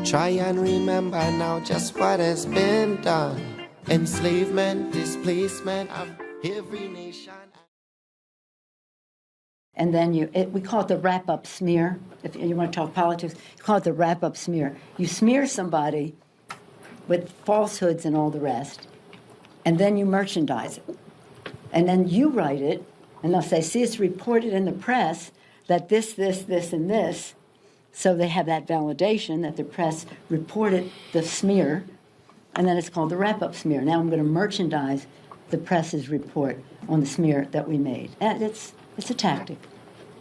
Try and remember now just what has been done. Enslavement, displacement of every nation. And then we call it the wrap-up smear. If you want to talk politics, you call it the wrap-up smear. You smear somebody with falsehoods and all the rest, and then you merchandise it. And then you write it, and they'll say, see, it's reported in the press that this, and this. So they have that validation that the press reported the smear, and then it's called the wrap-up smear. Now I'm going to merchandise the press's report on the smear that we made. And it's a tactic,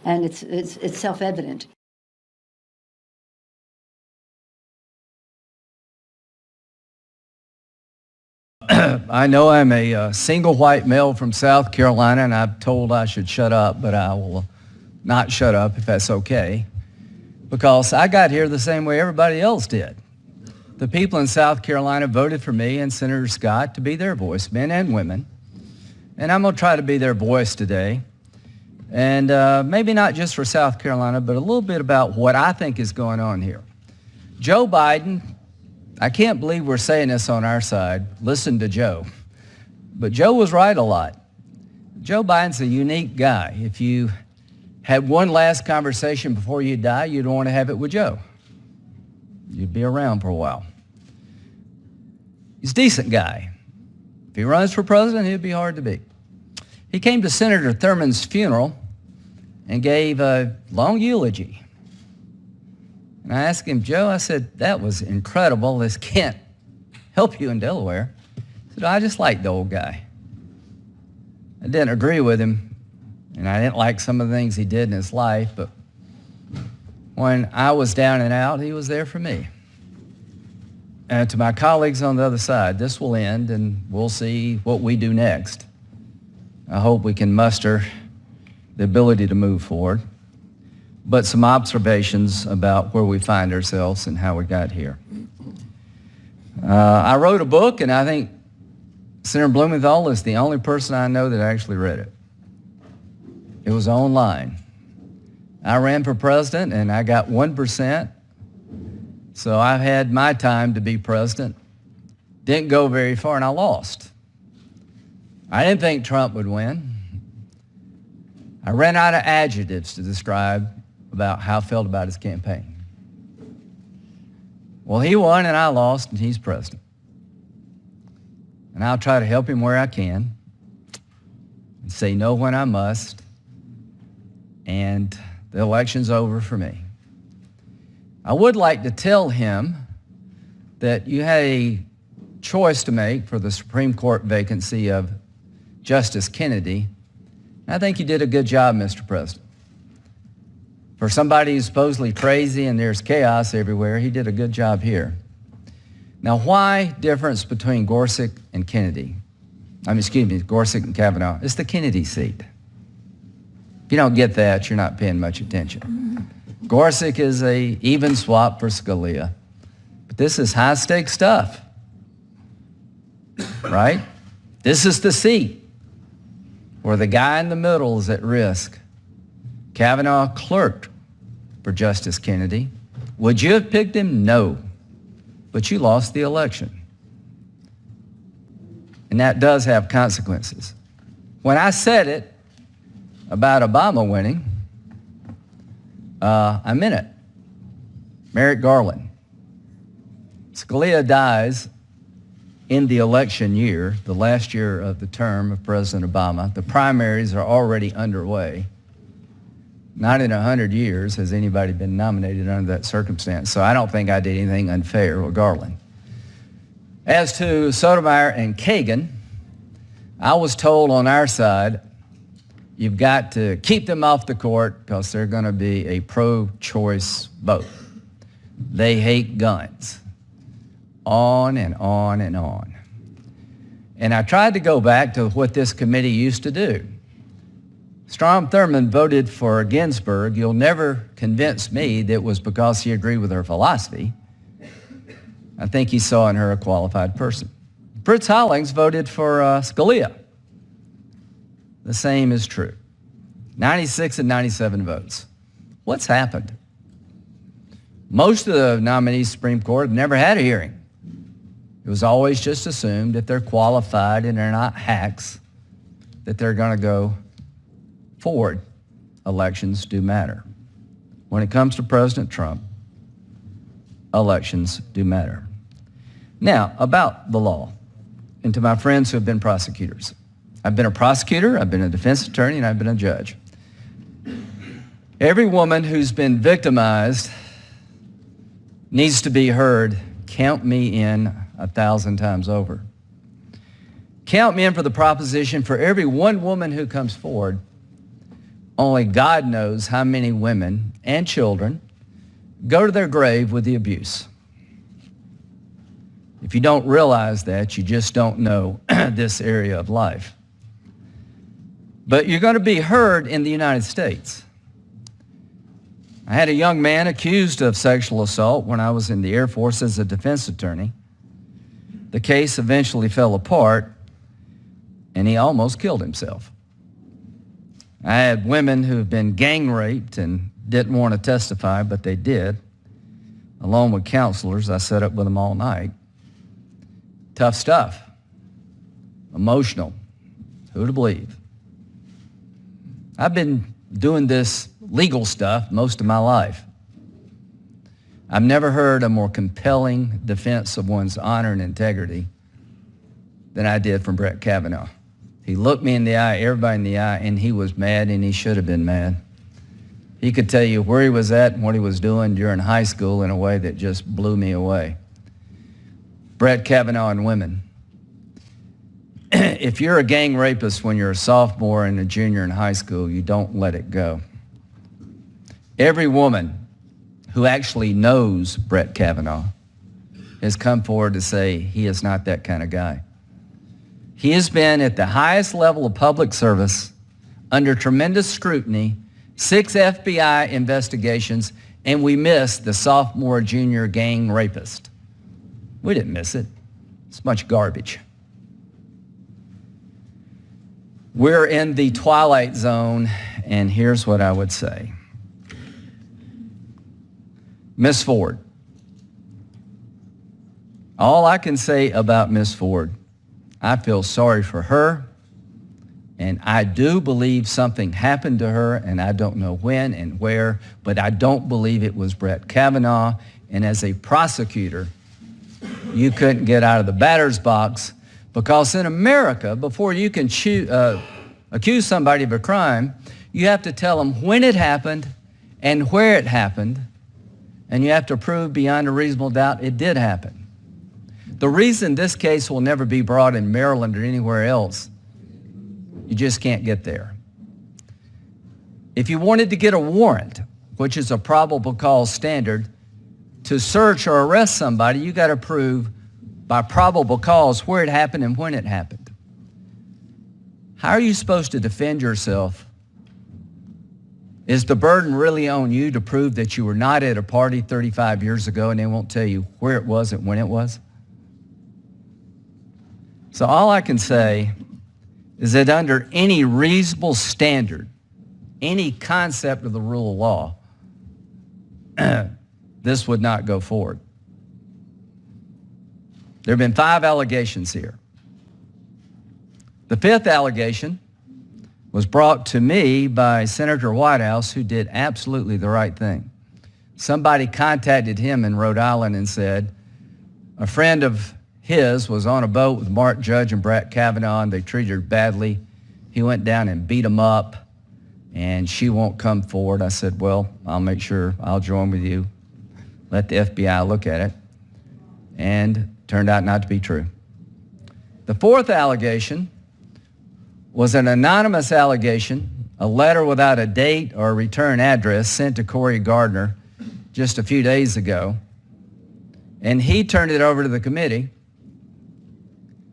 and it's self-evident. I know I'm a single white male from South Carolina, and I'm told I should shut up, but I will not shut up if that's okay, because I got here the same way everybody else did. The people in South Carolina voted for me and Senator Scott to be their voice, men and women, and I'm going to try to be their voice today. And maybe not just for South Carolina, but a little bit about what I think is going on here. Joe Biden, I can't believe we're saying this on our side. Listen to Joe. But Joe was right a lot. Joe Biden's a unique guy. If you had one last conversation before you die, you'd want to have it with Joe. You'd be around for a while. He's a decent guy. If he runs for president, he'd be hard to beat. He came to Senator Thurman's funeral and gave a long eulogy. And I asked him, Joe, I said, that was incredible. This can't help you in Delaware. He said, I just like the old guy. I didn't agree with him, and I didn't like some of the things he did in his life, but when I was down and out, he was there for me. And to my colleagues on the other side, this will end, and we'll see what we do next. I hope we can muster the ability to move forward, but some observations about where we find ourselves and how we got here. I wrote a book, and I think Senator Blumenthal is the only person I know that actually read it. It was online. I ran for president, and I got 1%, so I had my time to be president. Didn't go very far, and I lost. I didn't think Trump would win. I ran out of adjectives to describe about how I felt about his campaign. Well, he won and I lost, and he's president. And I'll try to help him where I can and say no when I must, and the election's over for me. I would like to tell him that you had a choice to make for the Supreme Court vacancy of Justice Kennedy. I think you did a good job, Mr. President. For somebody who's supposedly crazy and there's chaos everywhere, he did a good job here. Now, why difference between Gorsuch and Kennedy? Gorsuch and Kavanaugh. It's the Kennedy seat. If you don't get that, you're not paying much attention. Gorsuch is a even swap for Scalia. But this is high-stakes stuff, right? This is the seat where the guy in the middle is at risk. Kavanaugh clerked for Justice Kennedy. Would you have picked him? No. But you lost the election. And that does have consequences. When I said it about Obama winning, I meant it. Merrick Garland. Scalia dies in the election year, the last year of the term of President Obama. The primaries are already underway. Not in 100 years has anybody been nominated under that circumstance, so I don't think I did anything unfair with Garland. As to Sotomayor and Kagan, I was told on our side, you've got to keep them off the court because they're going to be a pro-choice vote. They hate guns. On and on and on. And I tried to go back to what this committee used to do. Strom Thurmond voted for Ginsburg. You'll never convince me that it was because he agreed with her philosophy. I think he saw in her a qualified person. Fritz Hollings voted for Scalia. The same is true. 96 and 97 votes. What's happened? Most of the nominees to the Supreme Court have never had a hearing. It was always just assumed that they're qualified and they're not hacks, that they're going to go forward. Elections do matter. When it comes to President Trump, elections do matter. Now, about the law, and to my friends who have been prosecutors. I've been a prosecutor, I've been a defense attorney, and I've been a judge. Every woman who's been victimized needs to be heard. Count me in 1,000 times over. Count me in for the proposition for every one woman who comes forward, only God knows how many women and children go to their grave with the abuse. If you don't realize that, you just don't know this area of life. But you're going to be heard in the United States. I had a young man accused of sexual assault when I was in the Air Force as a defense attorney. The case eventually fell apart, and he almost killed himself. I had women who've been gang raped and didn't want to testify, but they did. Along with counselors, I sat up with them all night. Tough stuff. Emotional. Who to believe? I've been doing this legal stuff most of my life. I've never heard a more compelling defense of one's honor and integrity than I did from Brett Kavanaugh. He looked me in the eye, everybody in the eye, and he was mad, and he should have been mad. He could tell you where he was at and what he was doing during high school in a way that just blew me away. Brett Kavanaugh and women. If you're a gang rapist when you're a sophomore and a junior in high school, you don't let it go. Every woman who actually knows Brett Kavanaugh has come forward to say he is not that kind of guy. He has been at the highest level of public service under tremendous scrutiny, 6 FBI investigations, and we missed the sophomore, junior gang rapist. We didn't miss it. It's much garbage. We're in the twilight zone, and here's what I would say. Miss Ford. All I can say about Miss Ford, I feel sorry for her, and I do believe something happened to her, and I don't know when and where, but I don't believe it was Brett Kavanaugh. And as a prosecutor, you couldn't get out of the batter's box, because in America, before you can accuse somebody of a crime, you have to tell them when it happened and where it happened, and you have to prove beyond a reasonable doubt it did happen. The reason this case will never be brought in Maryland or anywhere else, you just can't get there. If you wanted to get a warrant, which is a probable cause standard, to search or arrest somebody, you got to prove by probable cause where it happened and when it happened. How are you supposed to defend yourself? Is the burden really on you to prove that you were not at a party 35 years ago and they won't tell you where it was and when it was? So all I can say is that under any reasonable standard, any concept of the rule of law, this would not go forward. There have been 5 allegations here. The 5th allegation was brought to me by Senator Whitehouse, who did absolutely the right thing. Somebody contacted him in Rhode Island and said, a friend of his was on a boat with Mark Judge and Brett Kavanaugh, and they treated her badly. He went down and beat him up, and she won't come forward. I said, well, I'll make sure I'll join with you. Let the FBI look at it. And turned out not to be true. The 4th allegation was an anonymous allegation, a letter without a date or a return address sent to Corey Gardner just a few days ago. And he turned it over to the committee,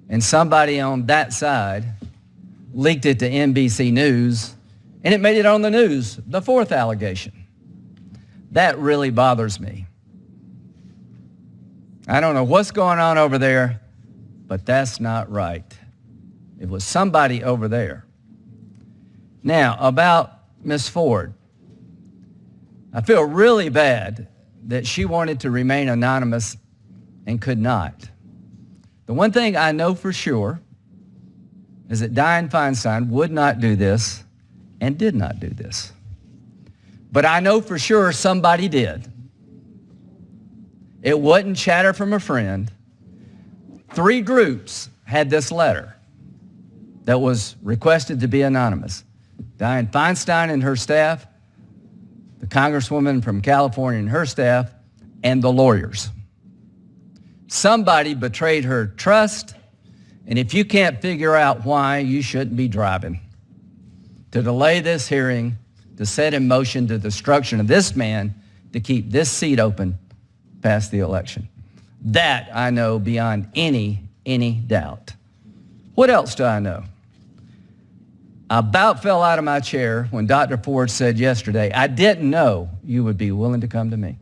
and somebody on that side leaked it to NBC News, and it made it on the news, the 4th allegation. That really bothers me. I don't know what's going on over there, but that's not right. It was somebody over there. Now, about Miss Ford. I feel really bad that she wanted to remain anonymous and could not. The one thing I know for sure is that Dianne Feinstein would not do this and did not do this. But I know for sure somebody did. It wasn't chatter from a friend. 3 groups had this letter that was requested to be anonymous. Dianne Feinstein and her staff, the Congresswoman from California and her staff, and the lawyers. Somebody betrayed her trust, and if you can't figure out why, you shouldn't be driving. To delay this hearing, to set in motion the destruction of this man, to keep this seat open past the election. That I know beyond any doubt. What else do I know? I about fell out of my chair when Dr. Ford said yesterday, I didn't know you would be willing to come to me.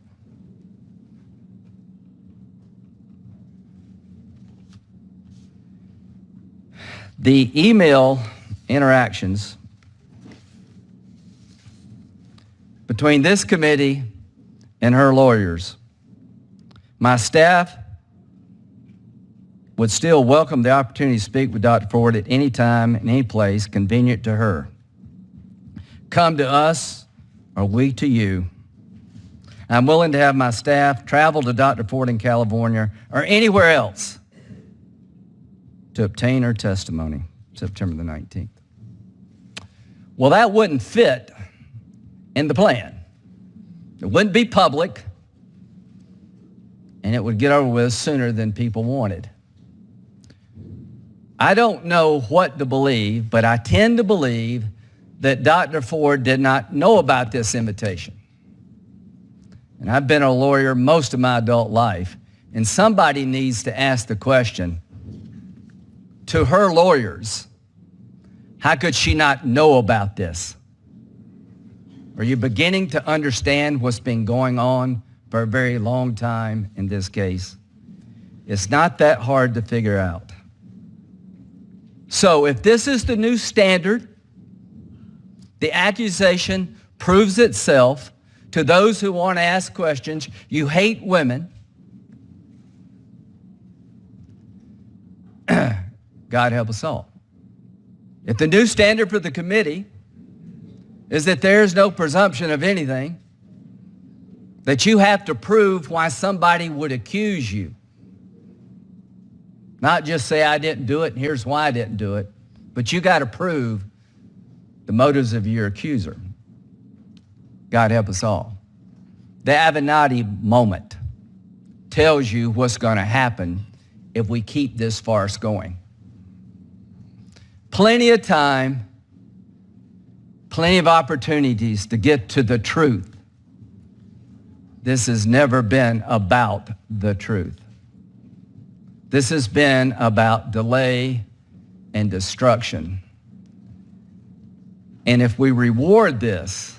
The email interactions between this committee and her lawyers, my staff would still welcome the opportunity to speak with Dr. Ford at any time and any place convenient to her. Come to us or we to you. I'm willing to have my staff travel to Dr. Ford in California or anywhere else to obtain her testimony, September the 19th. Well, that wouldn't fit in the plan. It wouldn't be public, and it would get over with sooner than people wanted. I don't know what to believe, but I tend to believe that Dr. Ford did not know about this invitation. And I've been a lawyer most of my adult life, and somebody needs to ask the question to her lawyers, how could she not know about this? Are you beginning to understand what's been going on for a very long time in this case? It's not that hard to figure out. So if this is the new standard, the accusation proves itself to those who want to ask questions. You hate women. God help us all. If the new standard for the committee is that there is no presumption of anything, that you have to prove why somebody would accuse you, not just say, I didn't do it and here's why I didn't do it, but you got to prove the motives of your accuser. God help us all. The Avenatti moment tells you what's going to happen if we keep this farce going. Plenty of time, plenty of opportunities to get to the truth. This has never been about the truth. This has been about delay and destruction. And if we reward this,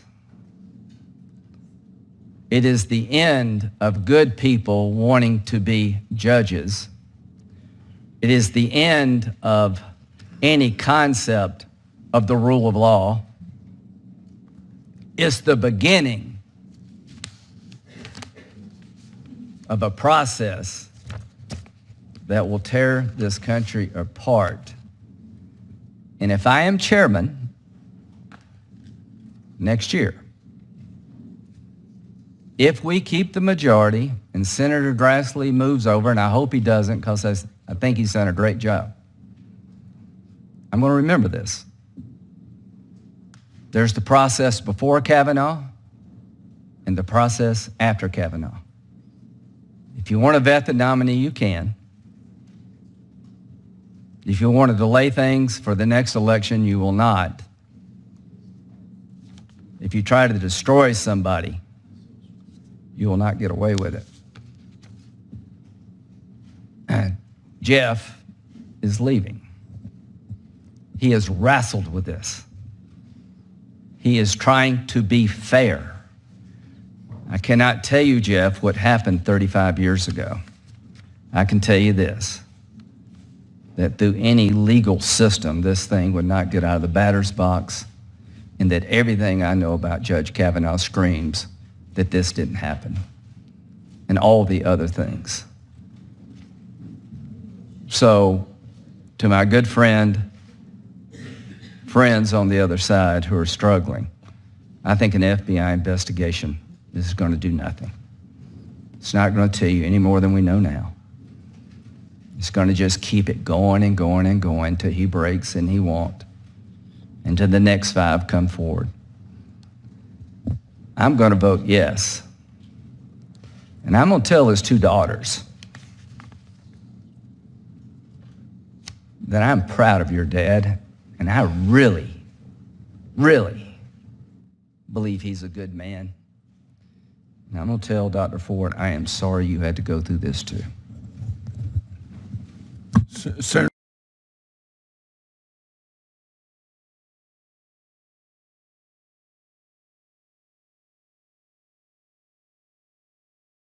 it is the end of good people wanting to be judges. It is the end of any concept of the rule of law. It's the beginning of a process that will tear this country apart. And if I am chairman next year, if we keep the majority and Senator Grassley moves over, and I hope he doesn't because I think he's done a great job, I'm going to remember this. There's the process before Kavanaugh and the process after Kavanaugh. If you want to vet the nominee, you can. If you want to delay things for the next election, you will not. If you try to destroy somebody, you will not get away with it. Jeff is leaving. He has wrestled with this. He is trying to be fair. I cannot tell you, Jeff, what happened 35 years ago. I can tell you this, that through any legal system, this thing would not get out of the batter's box, and that everything I know about Judge Kavanaugh screams that this didn't happen. and all the other things. So, to my good friends on the other side who are struggling, I think an FBI investigation is going to do nothing. It's not going to tell you any more than we know now. It's going to just keep it going and going and going till he breaks and he won't, until the next 5 come forward. I'm going to vote yes. And I'm going to tell his 2 daughters that I'm proud of your dad, and I really, really believe he's a good man. And I'm going to tell Dr. Ford, I am sorry you had to go through this too. Senator